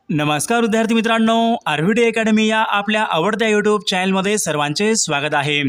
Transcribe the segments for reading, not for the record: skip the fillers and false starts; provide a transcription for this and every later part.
नमस्कार विद्यार्थी मित्रांनो, आरव्हीडी अकॅडमी या आपल्या आवडत्या यूट्यूब चॅनलमध्ये सर्वांचे स्वागत आहे।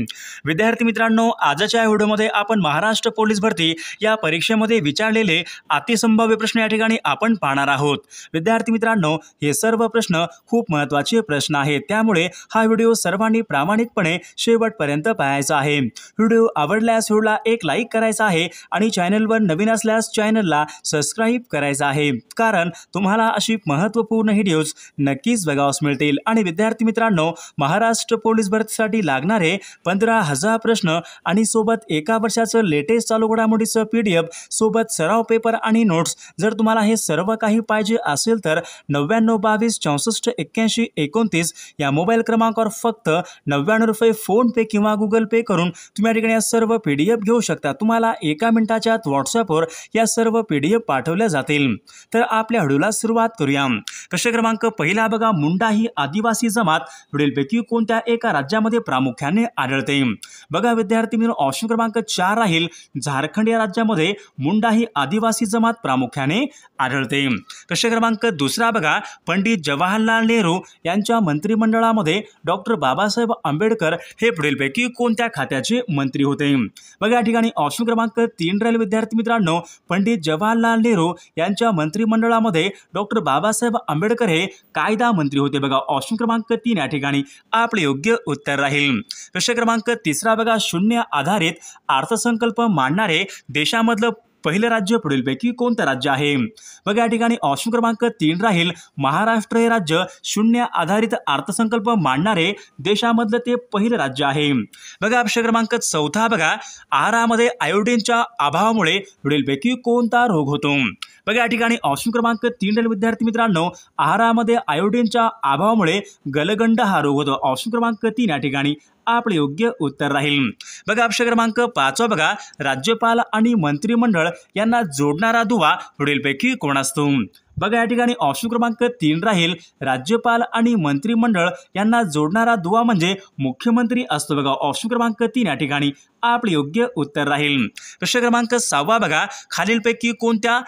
विद्यार्थी मित्रांनो, आजच्या या व्हिडिओमध्ये आपण महाराष्ट्र पोलीस भरती या परीक्षेमध्ये विचारलेले अतिसंभाव्य प्रश्न या ठिकाणी आपण पाहणार आहोत। विद्यार्थी मित्रांनो, हे सर्व प्रश्न खूप महत्त्वाचे प्रश्न आहेत, त्यामुळे हा व्हिडिओ सर्वांनी प्रामाणिकपणे शेवटपर्यंत पाहायचा आहे। व्हिडिओ आवडल्यास व्हिडिओला एक लाईक करायचा आहे आणि चॅनलवर नवीन असल्यास चॅनलला सबस्क्राइब करायचं आहे, कारण तुम्हाला अशी महत्त्वपूर्ण व्हिडिओज नक्कीच बघावयास मिळतील। आणि विद्यार्थी मित्रांनो, महाराष्ट्र पोलीस भरतीसाठी लागणारे 15,000 प्रश्न आणि सोबत एका वर्षाचं लेटेस्ट चालू घडामोडीचं PDF सोबत सराव पेपर आणि नोट्स, जर तुम्हाला हे सर्व काही पाहिजे असेल तर 9922 64 81 29 या मोबाईल क्रमांकावर फक्त 99 रुपये फोन पे किंवा गुगल पे करून तुम्ही या ठिकाणी या सर्व PDF घेऊ शकता। तुम्हाला एका मिनिटाच्या आत व्हॉट्सअपवर या सर्व PDF पाठवल्या जातील। तर आपल्या व्हिडिओला सुरुवात करूया। प्रश्न क्रमांक पहिला बघा, मुंडा ही आदिवासी जमात पुढीलपैकी कोणत्या एका राज्यामध्ये प्रामुख्याने आढळते? बघा विद्यार्थी मित्रांनो, ऑप्शन क्रमांक 4 राहील झारखंड या राज्यामध्ये मुंडा ही आदिवासी जमात प्रामुख्याने आढळते। प्रश्न क्रमांक दुसरा बघा, पंडित जवाहरलाल नेहरू यांच्या मंत्रिमंडळामध्ये डॉक्टर बाबासाहेब आंबेडकर हे पुढीलपैकी कोणत्या खात्याचे मंत्री होते? बघा या ठिकाणी ऑप्शन क्रमांक 3 राहील विद्यार्थी मित्रांनो, पंडित जवाहरलाल नेहरू यांच्या मंत्रिमंडळामध्ये डॉक्टर बाबासाहेब आंबेडकर हे कायदा मंत्री होते। बघा ऑप्शन क्रमांक 3 या ठिकाणी आपले योग्य उत्तर राहील। प्रश्न क्रमांक तिसरा बघा, शून्य आधारित अर्थसंकल्प मांडणारे देशामधलं पहिलं राज्य पुढीलपैकी कोणतं राज्य आहे? बघा या ठिकाणी ऑप्शन क्रमांक 3 राहील महाराष्ट्र हे राज्य शून्य आधारित अर्थसंकल्प मांडणारे देशामधलं ते पहिलं राज्य आहे। बघा प्रश्न क्रमांक 4 बघा, आहारामध्ये आयोडीनच्या अभावामुळे पुढीलपैकी कोणता रोग होतो? बघा या ठिकाणी ऑप्शन क्रमांक 3 राहील विद्यार्थी मित्रांनो, आहारामध्ये आयोडीनच्या अभावामुळे गलगंड हा रोग होतो। ऑप्शन क्रमांक 3 या ठिकाणी आपले योग्य उत्तर राहील। बघा प्रश्न क्रमांक 5 बघा, राज्यपाल आणि मंत्रिमंडळ यांना जोडणारा दुवा पुढीलपैकी कोण असतो? बघा या ठिकाणी ऑप्शन क्रमांक 3 राहील राज्यपाल आणि मंत्रिमंडळ यांना जोडणारा दुवा म्हणजे मुख्यमंत्री असतो। बघा ऑप्शन क्रमांक 3 या ठिकाणी आपले योग्य उत्तर राहील। प्रश्न क्रमांक 6 बघा, खालीलपैकी कोणत्या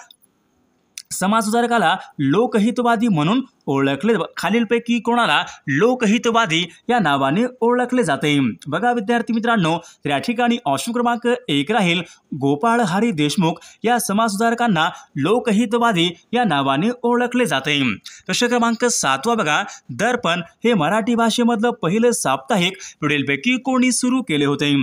समाजसुधारकाला लोकहितवादी म्हणून ओळखले? खालीलपैकी कोणाला लोकहितवादी या नावाने ओळखले जाते? बघा विद्यार्थी मित्रांनो, तर या ठिकाणी ऑप्शन क्रमांक 1 राहील गोपाळ हरी देशमुख या समाजसुधारकांना लोकहितवादी या नावाने ओळखले जाते। प्रश्न क्रमांक 7 बघा, दर्पण हे मराठी भाषेमधलं पहिलं साप्ताहिक पुढीलपैकी कोणी सुरू केले होते?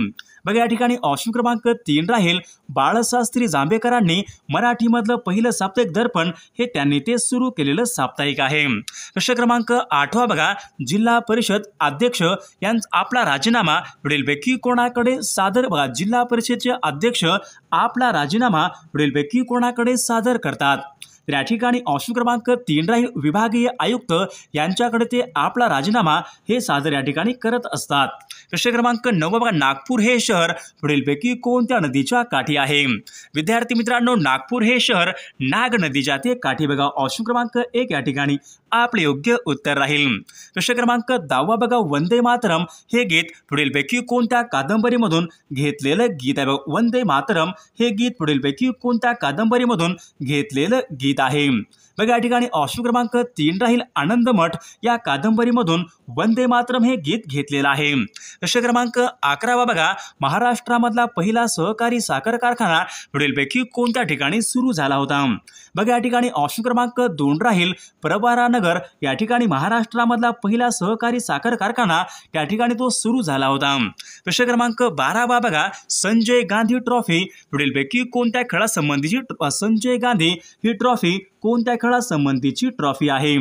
बघा या ठिकाणी ऑप्शन क्रमांक 3 राहील बाळशास्त्री जांभेकरांनी मराठीमधलं पहिलं साप्ताहिक दर्पण हे त्यांनी ते सुरू केलेलं साप्ताहिक आहे। प्रश्न क्रमांक 8 बघा, जिल्हा परिषद अध्यक्ष यांचा आपला राजीनामा पुढीलपैकी कोणाकडे सादर? बघा जिल्हा परिषदेचे अध्यक्ष आपला राजीनामा पुढीलपैकी कोणाकडे सादर करतात? तर या ठिकाणी ऑप्शन क्रमांक 3 राहील विभागीय आयुक्त यांच्याकडे ते आपला राजीनामा हे सादर या ठिकाणी करत असतात। प्रश्न क्रमांक 9 बघा, नागपूर हे शहर पुढीलपैकी कोणत्या नदीच्या काठी आहे? विद्यार्थी मित्रांनो, नागपूर हे शहर नाग नदीच्या ते काठी। बघा ऑप्शन क्रमांक 1 या ठिकाणी आपले योग्य उत्तर राहील। प्रश्न क्रमांक 10 बघा, वंदे मातरम हे गीत पुढीलपैकी कोणत्या कादंबरीमधून घेतलेलं गीत आहे? बघा वंदे मातरम हे गीत पुढीलपैकी कोणत्या कादंबरीमधून घेतलेलं गीत आहे? बघा या ठिकाणी ऑप्शन क्रमांक 3 राहील आनंदमठ या कादंबरीमधून वंदे मातरम हे गीत घेतलेलं आहे। प्रश्न क्रमांक 11 बघा, महाराष्ट्रामधला पहिला सहकारी साखर कारखाना पुढीलपैकी कोणत्या ठिकाणी सुरू झाला होता? बघा या ठिकाणी ऑप्शन क्रमांक 2 राहील प्रवरानगर या ठिकाणी महाराष्ट्रामधला पहिला सहकारी साखर कारखाना या ठिकाणी तो सुरू झाला होता। प्रश्न क्रमांक 12 बघा, संजय गांधी ट्रॉफी पुढीलपैकी कोणत्या खेळासंबंधीची? संजय गांधी ही ट्रॉफी कोणत्या खेळासंबंधीची ट्रॉफी आहे?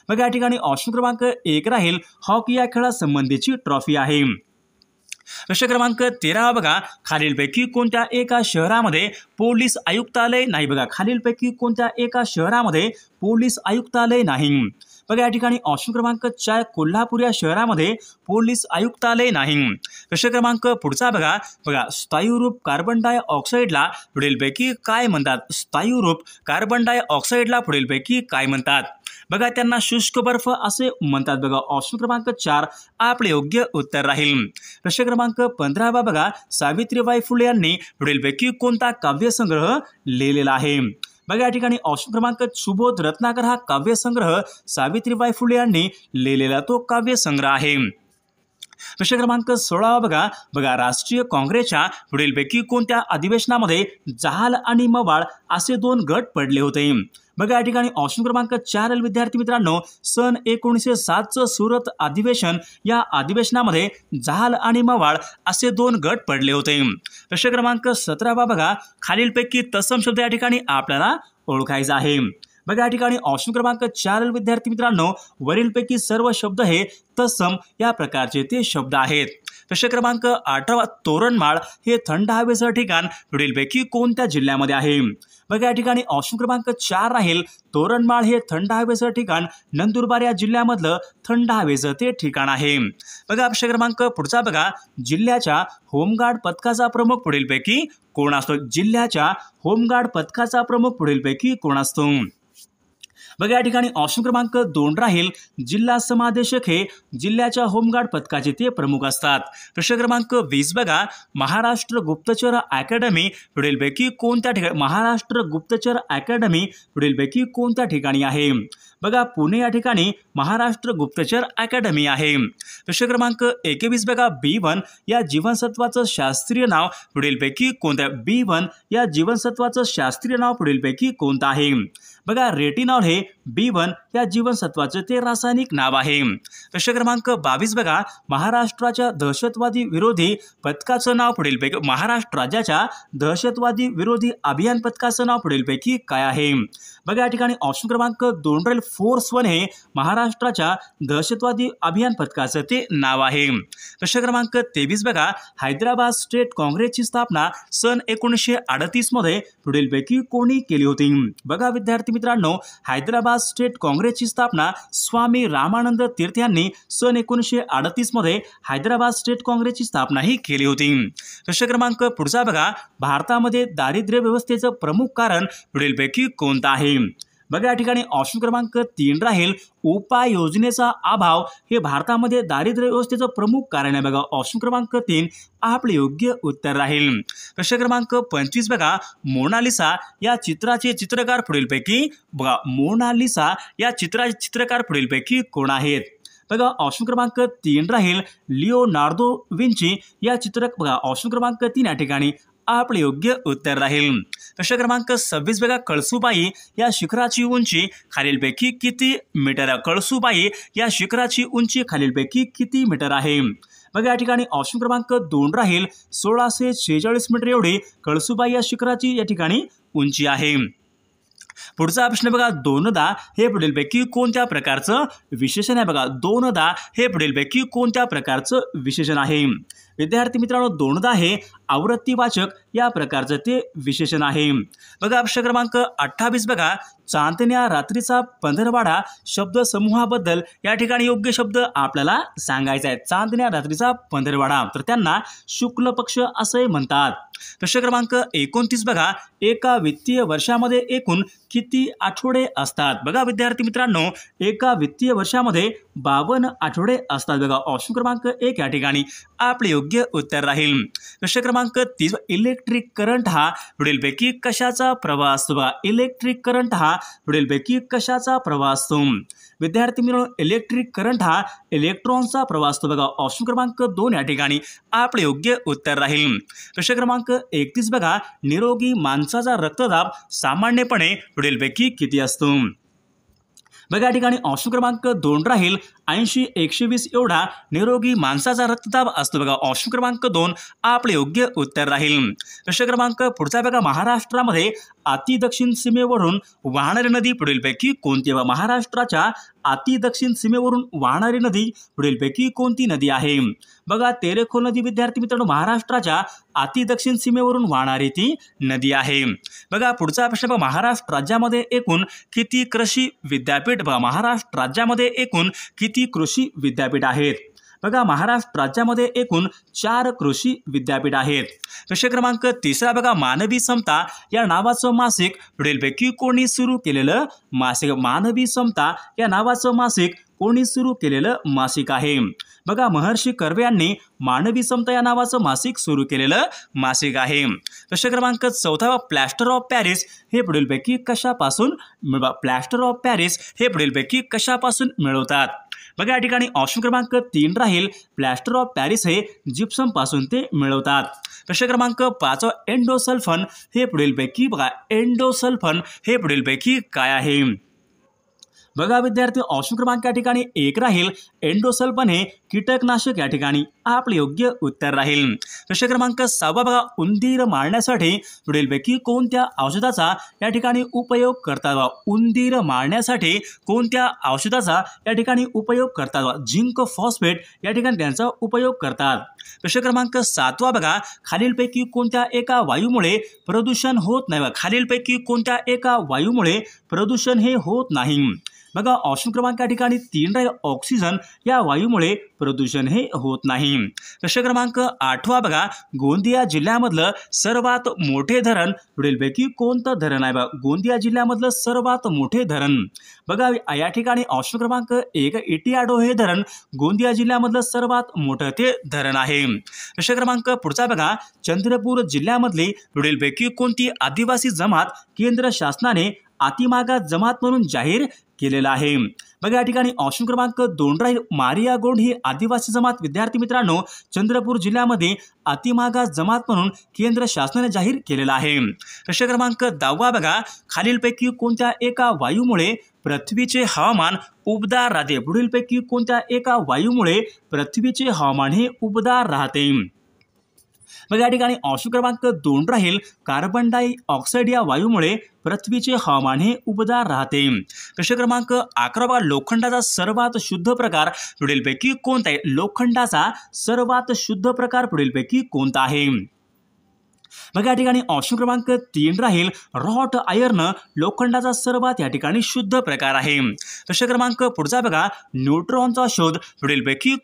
बघा या ठिकाणी ऑप्शन क्रमांक 1 राहील हॉकी या खेळासंबंधीची ट्रॉफी आहे। प्रश्न क्रमांक 13 बघा, खालीलपैकी कोणत्या एका शहरामध्ये पोलीस आयुक्तालय नाही? बघा खालीलपैकी कोणत्या एका शहरामध्ये पोलीस आयुक्तालय नाही? बघा या ठिकाणी ऑप्शन क्रमांक 4 कोल्हापूर या शहरामध्ये पोलीस आयुक्तालय नाही। प्रश्न क्रमांक पुढचा बघा स्थायूरूप कार्बन डायऑक्साईडला पुढीलपैकी काय म्हणतात? स्थायूरूप कार्बन डायऑक्साईडला पुढीलपैकी काय म्हणतात? बघा त्यांना शुष्क बर्फ असे म्हणतात। बघा ऑप्शन क्रमांक 4 आपले योग्य उत्तर राहील। प्रश्न क्रमांक 15 बघा सावित्रीबाई फुले यांनी पुढीलपैकी कोणता काव्यसंग्रह लिहिलेला आहे? बघा या ठिकाणी ऑप्शन क्रमांक सुबोध रत्नाकर हा काव्यसंग्रह सावित्रीबाई फुले यांनी लिहिलेला तो काव्यसंग्रह आहे। प्रश्न क्रमांक 16 बघा राष्ट्रीय काँग्रेसच्या पुढीलपैकी कोणत्या अधिवेशनामध्ये जहाल आणि मवाळ असे दोन गट पडले होते? बघा या ठिकाणी ऑप्शन क्रमांक 4 विद्यार्थी मित्रांनो सन 1907चं सुरत अधिवेशन, या अधिवेशनामध्ये जहाल आणि मवाळ असे दोन गट पडले होते। प्रश्न क्रमांक 17 बघा खालीलपैकी तत्सम शब्द या ठिकाणी आपल्याला ओळखायचा आहे। बघा या ठिकाणी ऑप्शन क्रमांक 4 विद्यार्थी मित्रांनो वरीलपैकी सर्व शब्द हे तत्सम या प्रकारचे ते शब्द आहेत। प्रश्न क्रमांक 8 तोरणमाळ हे थंड हवेचं ठिकाण पुढीलपैकी कोणत्या जिल्ह्यामध्ये आहे? बघा या ठिकाणी ऑप्शन क्रमांक 4 राहील तोरणमाळ हे थंड हवेचं ठिकाण नंदुरबार या जिल्ह्यामधलं थंड हवेचं ते ठिकाण आहे। बघा प्रश्न क्रमांक पुढचा बघा जिल्ह्याच्या होमगार्ड पथकाचा प्रमुख पुढीलपैकी कोण असतो? जिल्ह्याच्या होमगार्ड पथकाचा प्रमुख पुढीलपैकी कोण असतो? बघा या ठिकाणी ऑप्शन क्रमांक 2 राहील जिल्हा समादेशक हे जिल्ह्याच्या होमगार्ड पथकाचे ते प्रमुख असतात। प्रश्न क्रमांक 20 बघा महाराष्ट्र गुप्तचर अकॅडमी पुढीलपैकी कोणत्या ठिकाणी महाराष्ट्र गुप्तचर अकॅडमी पुढीलपैकी कोणत्या ठिकाणी आहे? बघा पुणे या ठिकाणी महाराष्ट्र गुप्तचर अकॅडमी आहे। प्रश्न क्रमांक 21 बघा B1 या जीवनसत्वाचं शास्त्रीय नाव पुढीलपैकी कोणत्या? B1 या जीवनसत्वाचं शास्त्रीय नाव पुढीलपैकी कोणतं आहे? बघा रेटिनॉल हे B1 या जीवनसत्वाचे ते रासायनिक नाव आहे। प्रश्न क्रमांक 22 बघा महाराष्ट्राच्या दहशतवादी विरोधी पथकाचं नाव पुढीलपैकी महाराष्ट्र राज्याच्या दहशतवादी विरोधी अभियान पथकाचं नाव पुढीलपैकी काय आहे? बघा या ठिकाणी ऑप्शन क्रमांक 2 राहील फोर्स 1 हे महाराष्ट्राच्या दहशतवादी अभियान पथकाचं ते नाव आहे। प्रश्न क्रमांक 23 बघा हैदराबाद स्टेट काँग्रेसची स्थापना सन 1938 मध्ये पुढीलपैकी कोणी केली होती? बघा विद्यार्थी मित्रांनो हैदराबाद स्टेट काँग्रेसची स्थापना स्वामी रामानंद तीर्थ यांनी सन 1938 मध्ये हैदराबाद स्टेट काँग्रेसची स्थापना ही केली होती। प्रश्न क्रमांक पुढचा बघा भारतामध्ये दारिद्र्य व्यवस्थेचं प्रमुख कारण पुढीलपैकी कोणतं आहे? बघा या ठिकाणी ऑप्शन क्रमांक 3 राहील उपाययोजनेचा अभाव हे भारतामध्ये दारिद्र्य व्यवस्थेचं प्रमुख कारण आहे। बघा ऑप्शन क्रमांक 3 आपले योग्य उत्तर राहील। प्रश्न क्रमांक 25 बघा मोनालिसा या चित्राचे चित्रकार पुढीलपैकी बघा मोनालिसा या चित्राचे चित्रकार पुढीलपैकी कोण आहेत? बघा ऑप्शन क्रमांक 3 राहील लिओनार्दो विंची या चित्रक बघा ऑप्शन क्रमांक 3 या ठिकाणी आपले योग्य उत्तर राहील। प्रश्न क्रमांक 26 बघा कळसुबाई या शिखराची उंची खालीलपैकी किती मीटर आहे? कळसुबाई या शिखराची उंची खालीलपैकी किती मीटर आहे? बघा या ठिकाणी ऑप्शन क्रमांक 2 राहील 1646 मीटर एवढी कळसुबाई या शिखराची या ठिकाणी उंची आहे। पुढचा प्रश्न बघा दोनदा हे पुढीलपैकी कोणत्या प्रकारचं विशेषण आहे? बघा दोनदा हे पुढीलपैकी कोणत्या प्रकारचं विशेषण आहे? विद्यार्थी मित्रांनो दोनदा हे आवृत्तीवाचक या प्रकारचं ते विशेषण आहे। बघा प्रश्न क्रमांक 28 बघा चांदण्या रात्रीचा पंधरवाडा शब्द समूहाबद्दल या ठिकाणी योग्य शब्द आपल्याला सांगायचा आहे। चांदण्या रात्रीचा पंधरवाडा तर त्यांना शुक्ल पक्ष असे म्हणतात। प्रश्न क्रमांक 29 बघा एका वित्तीय वर्षामध्ये एकूण किती आठवडे असतात? बघा विद्यार्थी मित्रांनो एका वित्तीय वर्षामध्ये 52 आठवडे असतात। बघा ऑप्शन क्रमांक 1 या ठिकाणी आपले योग्य उत्तर राहील। प्रश्न क्रमांक 30 इलेक्ट्रिक करंट हा पुढीलपैकी कशाचा प्रवाह असतो? बघा इलेक्ट्रिक करंट हा पुढीलपैकी कशाचा प्रवाह असतो? विद्यार्थी मित्रांनो इलेक्ट्रिक करंट हा इलेक्ट्रॉनचा प्रवाह असतो। बघा ऑप्शन क्रमांक 2 या ठिकाणी आपले योग्य उत्तर राहील। प्रश्न क्रमांक 31 बघा निरोगी माणसाचा रक्तदाब सामान्यपणे पुढीलपैकी किती असतो? बघा या ठिकाणी ऑप्शन क्रमांक 2 राहील 80/120 एवढा निरोगी माणसाचा रक्तदाब असतो। बघा ऑप्शन क्रमांक 2 आपले योग्य उत्तर राहील। प्रश्न क्रमांक पुढचा बघा महाराष्ट्रामध्ये अति दक्षिण सीमेवरून वाहणारी नदी पुढीलपैकी कोणती? महाराष्ट्राच्या अति दक्षिण सीमेवरून वाहणारी नदी पुढीलपैकी कोणती नदी आहे? बघा तेरेखोल नदी विद्यार्थी मित्रांनो महाराष्ट्राच्या अति दक्षिण सीमेवरून वाहणारी ती नदी आहे। बघा पुढचा प्रश्न बघा महाराष्ट्र राज्यामध्ये एकूण किती कृषी विद्यापीठ? बघा महाराष्ट्र राज्यामध्ये एकूण किती कृषी विद्यापीठ आहेत? बघा महाराष्ट्र राज्यामध्ये एकूण 4 कृषी विद्यापीठ आहेत। प्रश्न क्रमांक 3 बघा मानवी समता या नावाचं मासिक पुढीलपैकी कोणी सुरू केलेलं मासिक? मानवी समता या नावाचं मासिक कोणी सुरू केलेलं मासिक आहे? बघा, महर्षी कर्वे यांनी मानवी समता या नावाचं मासिक सुरू केलेलं मासिक आहे. प्रश्न क्रमांक 14, प्लॅस्टर ऑफ पॅरिस हे पुढीलपैकी कशापासून प्लॅस्टर ऑफ पॅरिस हे पुढीलपैकी कशापासून मिळवतात? बघा, या ठिकाणी ऑप्शन क्रमांक 3 राहील, प्लॅस्टर ऑफ पॅरिस हे जिप्सम पासून ते मिळवतात. प्रश्न क्रमांक 5, एंडोसल्फन हे पुढीलपैकी बघा एंडोसल्फन हे पुढीलपैकी काय आहे? बघा विद्यार्थी, ऑप्शन क्रमांक या ठिकाणी 1 राहील, एंडोसल्फन हे कीटकनाशक या ठिकाणी आपले योग्य उत्तर राहील. प्रश्न क्रमांक 6, बघा, उंदीर मारण्यासाठी पुढीलपैकी कोणत्या औषधाचा या ठिकाणी उपयोग करतात? उंदीर मारण्यासाठी कोणत्या औषधाचा या ठिकाणी उपयोग करतात? झिंक फॉस्फेट या ठिकाणी त्यांचा उपयोग करतात. प्रश्न क्रमांक 7, बघा, खालीलपैकी कोणत्या एका वायूमुळे प्रदूषण होत नाही? खालीलपैकी कोणत्या एका वायूमुळे प्रदूषण हे होत नाही? बघा, ऑप्शन क्रमांक या ठिकाणी 3 राहील, ऑक्सिजन या वायूमुळे प्रदूषण हे होत नाही. प्रश्न क्रमांक 8, बघा, गोंदिया जिल्ह्यामधलं सर्वात मोठे धरण पुढीलपैकी कोणतं धरण आहे? बघा, गोंदिया जिल्ह्यामधलं सर्वात मोठे धरण. बघा, या ठिकाणी ऑप्शन क्रमांक 1, इटियाडो हे धरण गोंदिया जिल्ह्यामधलं सर्वात मोठं ते धरण आहे. प्रश्न क्रमांक पुढचा बघा, चंद्रपूर जिल्ह्यामधली पुढीलपैकी कोणती आदिवासी जमात केंद्र शासनाने अतिमागास जमात म्हणून जाहीर केलेला आहे? बघा, या ठिकाणी ऑप्शन क्रमांक 2 राहील, मारिया गोंड ही आदिवासी जमात विद्यार्थी मित्रांनो चंद्रपूर जिल्ह्यामध्ये अतिमागास जमात म्हणून केंद्र शासनाने जाहीर केलेला आहे. प्रश्न क्रमांक 10, बघा, खालीलपैकी कोणत्या एका वायूमुळे पृथ्वीचे हवामान उबदार राहते? पुढीलपैकी कोणत्या एका वायूमुळे पृथ्वीचे हवामान हे उबदार राहते? बघा, या ठिकाणी ऑप्शन क्रमांक 2 राहील, कार्बन डायऑक्साईड या वायूमुळे पृथ्वीचे हवामान हे उबदार राहते. प्रश्न क्रमांक 11, बघा, लोखंडाचा सर्वात शुद्ध प्रकार पुढीलपैकी कोणता आहे? लोखंडाचा सर्वात शुद्ध प्रकार पुढीलपैकी कोणता आहे? बघा, या ठिकाणी ऑप्शन क्रमांक 3 राहील, रॉट आयर्न लोखंडाचा सर्वात या ठिकाणी शुद्ध प्रकार आहे. प्रश्न क्रमांक पुढचा बघा, न्यूट्रॉनचा शोध पुढीलपैकी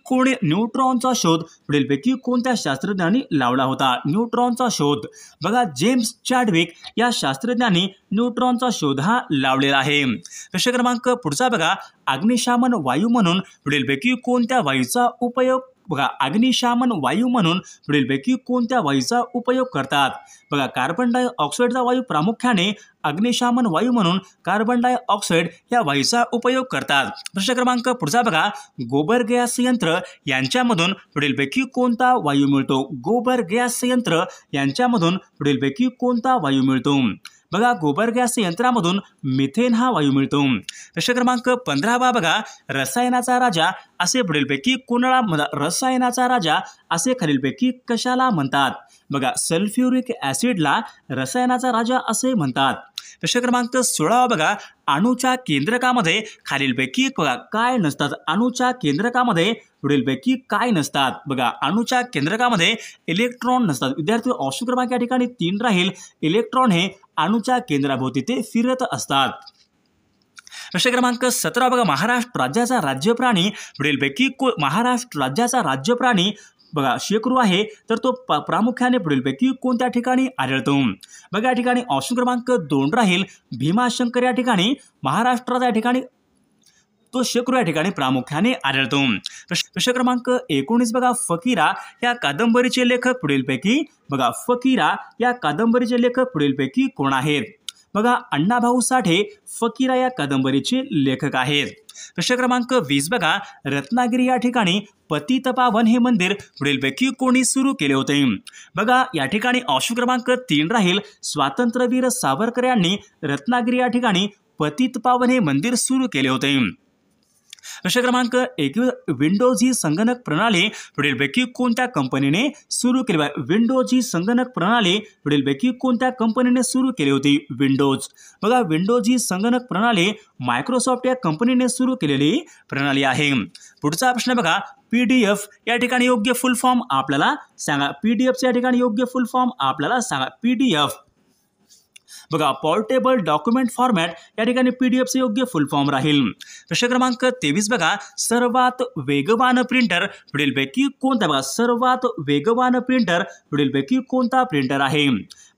कोणत्या शास्त्रज्ञांनी लावला होता? न्यूट्रॉनचा शोध. बघा, जेम्स चॅडविक या शास्त्रज्ञांनी न्यूट्रॉनचा शोध हा लावलेला आहे. प्रश्न क्रमांक पुढचा बघा, अग्निशामन वायू म्हणून पुढीलपैकी कोणत्या वायूचा उपयोग बघा अग्निशामन वायू म्हणून पुढीलपैकी कोणत्या वायूचा उपयोग करतात? बघा, कार्बन डायऑक्साईडचा वायू प्रामुख्याने अग्निशामन वायू म्हणून कार्बन डायऑक्साईड या वायूचा उपयोग करतात. प्रश्न क्रमांक पुढचा बघा, गोबर गॅस संयंत्र यांच्यामधून पुढीलपैकी कोणता वायू मिळतो? गोबर गॅस संयंत्र यांच्यामधून पुढीलपैकी कोणता वायू मिळतो? बघा, गोबर गॅस यंत्रामधून मिथेन हा वायू मिळतो. प्रश्न क्रमांक 15 बघा, रसायनाचा राजा असे पुढीलपैकी कोणाला रसायनाचा राजा असे खालीलपैकी कशाला म्हणतात? बघा, सल्फ्युरिक ॲसिडला रसायनाचा राजा असे म्हणतात. प्रश्न क्रमांक 16 बघा, अणूच्या केंद्रकामध्ये खालीलपैकी बघा काय नसतात? अणूच्या केंद्रकामध्ये पुढीलपैकी काय नसतात? बघा, अणूच्या केंद्रकामध्ये इलेक्ट्रॉन नसतात. विद्यार्थी, ऑप्शन क्रमांक या ठिकाणी 3 राहील, इलेक्ट्रॉन हे अणूच्या केंद्राभोवती ते फिरत असतात. प्रश्न क्रमांक 17 बघा, महाराष्ट्र राज्याचा राज्यप्राणी पुढीलपैकी महाराष्ट्र राज्याचा राज्यप्राणी बघा शेकरू आहे, तर तो प्रामुख्याने पुढीलपैकी कोणत्या ठिकाणी आढळतो? बघा, या ठिकाणी ऑप्शन क्रमांक 2 राहील, भीमाशंकर या ठिकाणी महाराष्ट्राच्या या ठिकाणी तो शेकरू या ठिकाणी प्रामुख्याने आढळतो. प्रश्न क्रमांक 19 बघा, फकीरा या कादंबरीचे लेखक पुढीलपैकी बघा फकीरा या कादंबरीचे लेखक पुढीलपैकी कोण आहेत? बघा, अण्णाभाऊ साठे फकीरा या कादंबरीचे लेखक आहेत. प्रश्न क्रमांक 20 बघा, रत्नागिरी या ठिकाणी पतितपावन हे मंदिर पुढीलपैकी कोणी सुरू केले होते? बघा, या ठिकाणी ऑप्शन क्रमांक 3 राहील, स्वातंत्र्यवीर सावरकर यांनी रत्नागिरी या ठिकाणी पतितपावन हे मंदिर सुरू केले होते. प्रश्न क्रमांक 21, विंडोज ही संगणक प्रणाली पुढीलपैकी कोणत्या कंपनीने सुरू केली? विंडोज ही संगणक प्रणाली पुढीलपैकी कोणत्या कंपनीने सुरू केली होती? विंडोज. बघा, विंडोज ही संगणक प्रणाली मायक्रोसॉफ्ट या कंपनीने सुरू केलेली प्रणाली आहे. पुढचा प्रश्न बघा, PDF या ठिकाणी योग्य फुल फॉर्म आपल्याला सांगा. PDF या ठिकाणी योग्य फुल फॉर्म आपल्याला सांगा. PDF बघा, पोर्टेबल डॉक्युमेंट फॉर्मॅट या ठिकाणी PDFचे योग्य फुल फॉर्म राहील. प्रश्न क्रमांक 23 बघा, सर्वात वेगवान प्रिंटर पुढीलपैकी कोणता? बघा, सर्वात वेगवान प्रिंटर पुढीलपैकी कोणता प्रिंटर आहे?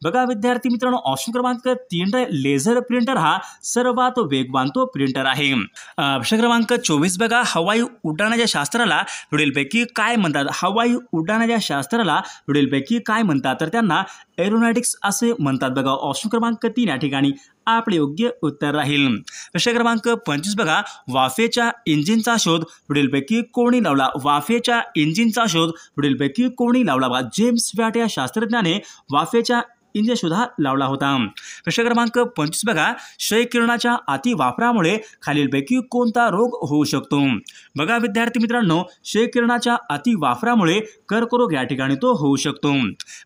बघा विद्यार्थी मित्रांनो, ऑप्शन क्रमांक 3 लेझर प्रिंटर हा सर्वात वेगवान तो प्रिंटर आहे. प्रश्न क्रमांक 24 बघा, हवाई उड्डाणाच्या शास्त्राला पुढीलपैकी काय म्हणतात? हवाई उड्डाणाच्या शास्त्राला पुढीलपैकी काय म्हणतात? तर त्यांना एरोनॉटिक्स असे म्हणतात. बघा ऑप्शन क्रमांक 3 या ठिकाणी आपले योग्य उत्तर राहील. प्रश्न क्रमांक 25 बघा, वाफेच्या इंजिनचा शोध पुढीलपैकी कोणी लावला? वाफेच्या इंजिनचा शोध पुढीलपैकी कोणी लावला? बघा जेम्स वॅट या शास्त्रज्ञाने वाफेच्या इंजिन शोध लावला होता. प्रश्न क्रमांक 25 बघा, क्षय किरणाच्या अति वापरामुळे खालीलपैकी कोणता रोग होऊ शकतो? बघा विद्यार्थी मित्रांनो, क्षय किरणाच्या अति वापरामुळे कर्करोग या ठिकाणी तो होऊ शकतो.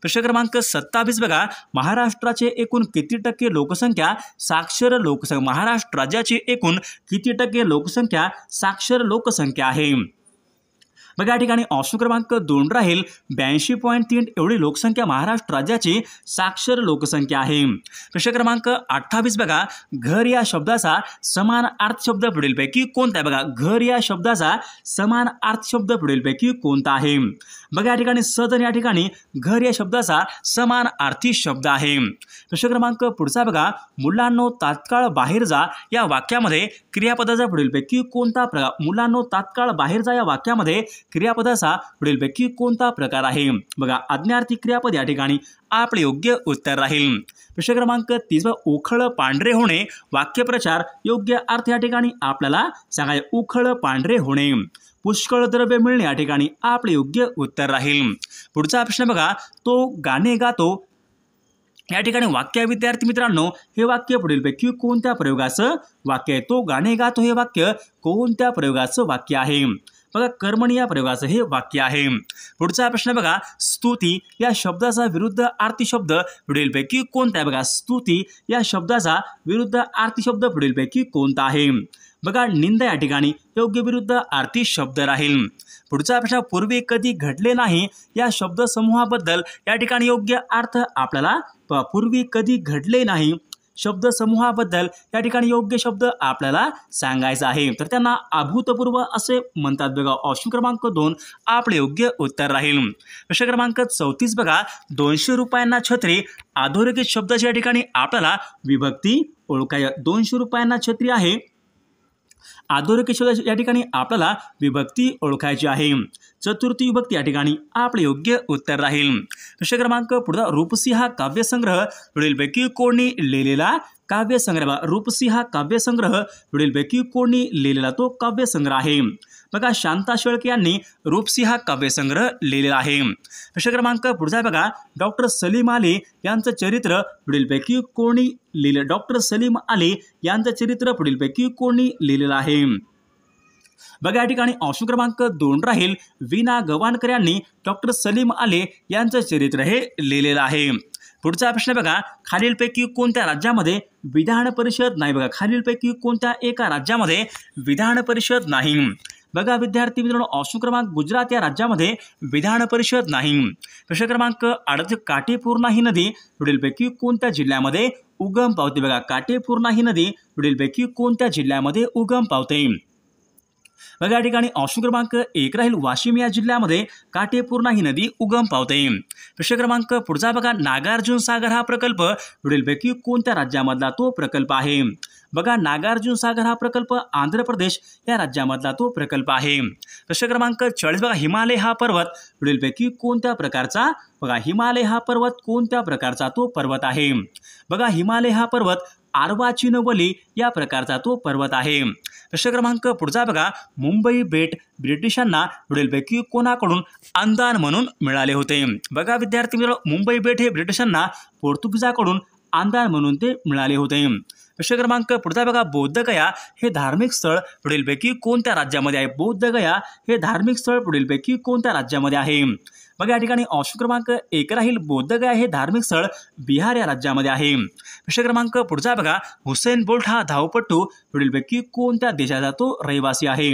प्रश्न क्रमांक 27 बघा, महाराष्ट्राचे एकूण किती टक्के लोकसंख्या साक्षर लोकसंख्या? महाराष्ट्र राज्याची एकूण किती टक्के लोकसंख्या साक्षर लोकसंख्या आहे? बघा या ठिकाणी ऑप्शन क्रमांक 2 राहील. 82.3 एवढी लोकसंख्या महाराष्ट्र राज्याची साक्षर लोकसंख्या आहे. प्रश्न क्रमांक 28 बघा, घर या शब्दाचा समान अर्थ शब्द पुढीलपैकी कोणता आहे? बघा घर या शब्दाचा समान अर्थ शब्द पुढीलपैकी कोणता आहे? बघा या ठिकाणी सदन या ठिकाणी घर या शब्दाचा समान अर्थी शब्द आहे. प्रश्न क्रमांक पुढचा बघा, मुलांनो तात्काळ बाहेर जा या वाक्यामध्ये क्रियापदाचा पुढीलपैकी कोणता प्रकार? मुलांनो तात्काळ बाहेर जा या वाक्यामध्ये क्रियापदाचा पुढीलपैकी कोणता प्रकार आहे? बघा आज्ञार्थी क्रियापद या ठिकाणी आपले योग्य उत्तर राहील. प्रश्न क्रमांक 30 उखळ पांढरे होणे वाक्यप्रचार योग्य अर्थ या ठिकाणी आपल्याला सांगाय. उखळ पांढरे होणे, पुष्कळ द्रव्य मिळणे या ठिकाणी आपले योग्य उत्तर राहील. पुढचा प्रश्न बघा, तो गाणे गातो या ठिकाणी वाक्य विद्यार्थी मित्रांनो, हे वाक्य पुढीलपैकी कोणत्या प्रयोगाचं वाक्य आहे? तो गाणे गातो हे वाक्य कोणत्या प्रयोगाचं वाक्य आहे? बघा कर्मणी या प्रयोगाचं हे वाक्य आहे. पुढचा प्रश्न बघा, स्तुती या शब्दाचा विरुद्ध अर्थी शब्द पुढीलपैकी कोणता आहे? बघा स्तुती या शब्दाचा विरुद्ध अर्थी शब्द पुढीलपैकी कोणता आहे? बघा निंदा या ठिकाणी योग्य विरुद्ध अर्थी शब्द राहील. पुढचा प्रश्न, पूर्वी कधी घडले नाही या शब्द समूहाबद्दल या ठिकाणी योग्य अर्थ आपल्याला पूर्वी कधी घडले नाही शब्द समूहाबद्दल या ठिकाणी योग्य शब्द आपल्याला सांगायचा आहे. तर त्यांना अभूतपूर्व असे म्हणतात. बघा ऑप्शन क्रमांक 2 आपले योग्य उत्तर राहील. प्रश्न क्रमांक 34 बघा, 200 रुपयांना छत्री अधोरेखित शब्दाच्या ठिकाणी आपल्याला विभक्ती ओळखाय. 200 रुपयांना छत्री आहे अधोरेखित शब्द या ठिकाणी आपल्याला विभक्ती ओळखायची आहे. चतुर्थी विभक्ती या ठिकाणी आपले योग्य उत्तर राहील. प्रश्न क्रमांक पुढे, रूपसी हा काव्यसंग्रह पुढीलपैकी कोणी लिहिलेला काव्यसंग्रह? रूपसी हा काव्यसंग्रह पुढीलपैकी कोणी लिहिलेला तो काव्यसंग्रह आहे? बघा शांता शेळके यांनी रूपसी हा काव्यसंग्रह लिहिलेला आहे. प्रश्न क्रमांक पुढचा बघा, डॉक्टर सलीम अली यांचं चरित्र पुढीलपैकी कोणी लिहिलं? डॉक्टर सलीम अली यांचं चरित्र पुढीलपैकी कोणी लिहिलेलं आहे? बघा या ठिकाणी ऑप्शन क्रमांक 2 राहील. वीणा गवाणकर यांनी डॉक्टर सलीम अली यांचं चरित्र हे लिहिलेलं आहे. पुढचा प्रश्न बघा, खालीलपैकी कोणत्या राज्यामध्ये विधान परिषद नाही? बघा खालीलपैकी कोणत्या एका राज्यामध्ये विधान परिषद नाही? बघा विद्यार्थी मित्रांनो, ऑप्शन क्रमांक गुजरात या राज्यामध्ये विधान परिषद नाही. प्रश्न क्रमांक 38, काटेपूर्णा ही नदी पुढीलपैकी कोणत्या जिल्ह्यामध्ये उगम पावते? बघा काटेपूर्णा ही नदी पुढीलपैकी कोणत्या जिल्ह्यामध्ये उगम पावते? बघा या ठिकाणी ऑप्शन क्रमांक 1 राहील. वाशिम या जिल्ह्यामध्ये काटेपूर्णा ही नदी उगम पावते. प्रश्न क्रमांक पुढचा बघा, नागार्जुन सागर हा प्रकल्प पुढीलपैकी कोणत्या राज्यामधला तो प्रकल्प आहे? बघा नागार्जुन सागर हा प्रकल्प आंध्र प्रदेश या राज्यामधला तो प्रकल्प आहे. प्रश्न क्रमांक 40 बघा, हिमालय हा पर्वत पुढीलपैकी कोणत्या प्रकारचा? बघा हिमालय हा पर्वत कोणत्या प्रकारचा तो पर्वत आहे? बघा हिमालय हा पर्वत आर्वाचिनवली या प्रकारचा तो पर्वत आहे. प्रश्न क्रमांक पुढचा बघा, मुंबई बेट ब्रिटिशांना पुढीलपैकी कोणाकडून अनुदान म्हणून मिळाले होते? बघा विद्यार्थी मित्रांनो, मुंबई बेट हे ब्रिटिशांना पोर्तुगीजाकडून अनुदान म्हणून ते मिळाले होते. प्रश्न क्रमांक पुढचा बघा, बोधगया हे धार्मिक स्थळ पुढीलपैकी कोणत्या राज्यामध्ये आहे? बोधगया हे धार्मिक स्थळ पुढीलपैकी कोणत्या राज्यामध्ये आहे? बघा या ठिकाणी ऑप्शन क्रमांक 1 राहील. बोधगया हे धार्मिक स्थळ बिहार या राज्यामध्ये आहे. प्रश्न क्रमांक पुढचा बघा, हुसेन बोल्ट हा धावपटू पुढीलपैकी कोणत्या देशाचा तो रहिवासी आहे?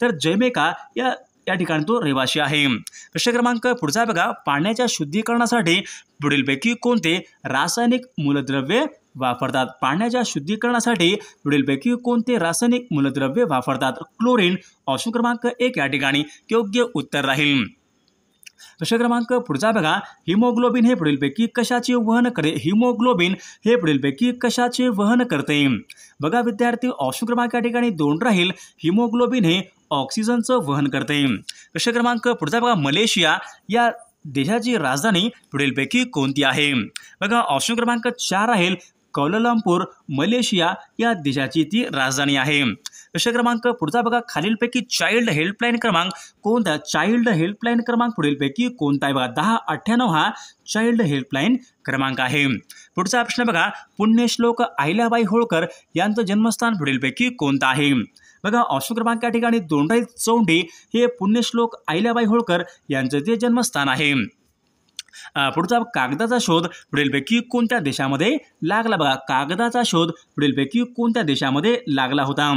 तर जमैका या ठिकाणी तो रहिवासी आहे. प्रश्न क्रमांक पुढचा बघा, पाण्याच्या शुद्धीकरणासाठी पुढीलपैकी कोणते रासायनिक मूलद्रव्ये वापरतात? पाण्याच्या शुद्धीकरणासाठी पुढीलपैकी कोणते रासायनिक मूलद्रव्ये वापरतात? क्लोरीन ऑप्शन क्रमांक 1 या ठिकाणी योग्य उत्तर राहील. प्रश्न क्रमांक पुढचा बघा, हिमोग्लोबिन हे पुढीलपैकी कशाचे वहन करते? हिमोग्लोबिन हे पुढीलपैकी कशाचे वहन करते? बघा विद्यार्थी, ऑप्शन क्रमांक या ठिकाणी 2 राहील. हिमोग्लोबिन हे ऑक्सिजनचं वहन करते. प्रश्न क्रमांक पुढचा बघा, मलेशिया या देशाची राजधानी पुढीलपैकी कोणती आहे? बघा ऑप्शन क्रमांक 4 राहील. कौलालंपूर मलेशिया या देशाची ती राजधानी आहे. प्रश्न क्रमांक पुढचा बघा, खालीलपैकी चाइल्ड हेल्पलाईन क्रमांक कोणता? चाइल्ड हेल्पलाईन क्रमांक पुढीलपैकी कोणता आहे? बघा 1098 हा चाइल्ड हेल्पलाईन क्रमांक आहे. पुढचा प्रश्न बघा, पुण्यश्लोक अहिल्याबाई होळकर यांचं जन्मस्थान पुढीलपैकी कोणतं आहे? बघा ऑप्शन क्रमांक या ठिकाणी 2 राहील. चौंडी हे पुण्यश्लोक अहिल्याबाई होळकर यांचं ते जन्मस्थान आहे. पुढचा, कागदाचा शोध पुढीलपैकी कोणत्या देशामध्ये लागला? बघा कागदाचा शोध पुढीलपैकी कोणत्या देशामध्ये लागला होता?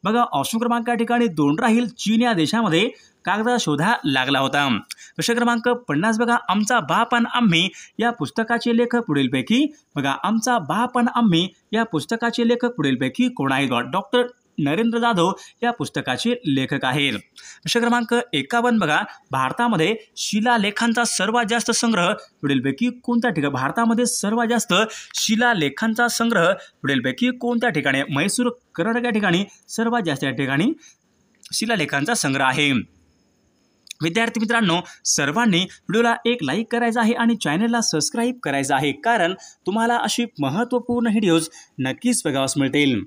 बघा ऑप्शन क्रमांक या ठिकाणी 2 राहील. चीन या देशामध्ये कागदाचा शोध हा लागला होता. प्रश्न क्रमांक 50 बघा, आमचा बाप अन आम्ही या पुस्तकाचे लेखक पुढीलपैकी, बघा आमचा बाप अन आम्ही या पुस्तकाचे लेखक पुढीलपैकी कोण आहेत? डॉक्टर नरेंद्र जाधव या पुस्तकाचे लेखक आहेत. प्रश्न क्रमांक 51 बघा, भारतामध्ये शिलालेखांचा सर्वात जास्त संग्रह पुढीलपैकी कोणत्या ठिकाणी? भारतामध्ये सर्वात जास्त शिलालेखांचा संग्रह पुढीलपैकी कोणत्या ठिकाणी? म्हैसूर, कर्नाटक या ठिकाणी सर्वात जास्त या ठिकाणी शिलालेखांचा संग्रह आहे. विद्यार्थी मित्रांनो, सर्वांनी व्हिडिओला एक लाईक करायचा आहे आणि चॅनलला सबस्क्राईब करायचं आहे, कारण तुम्हाला अशी महत्त्वपूर्ण व्हिडिओज नक्कीच बघावयास मिळतील.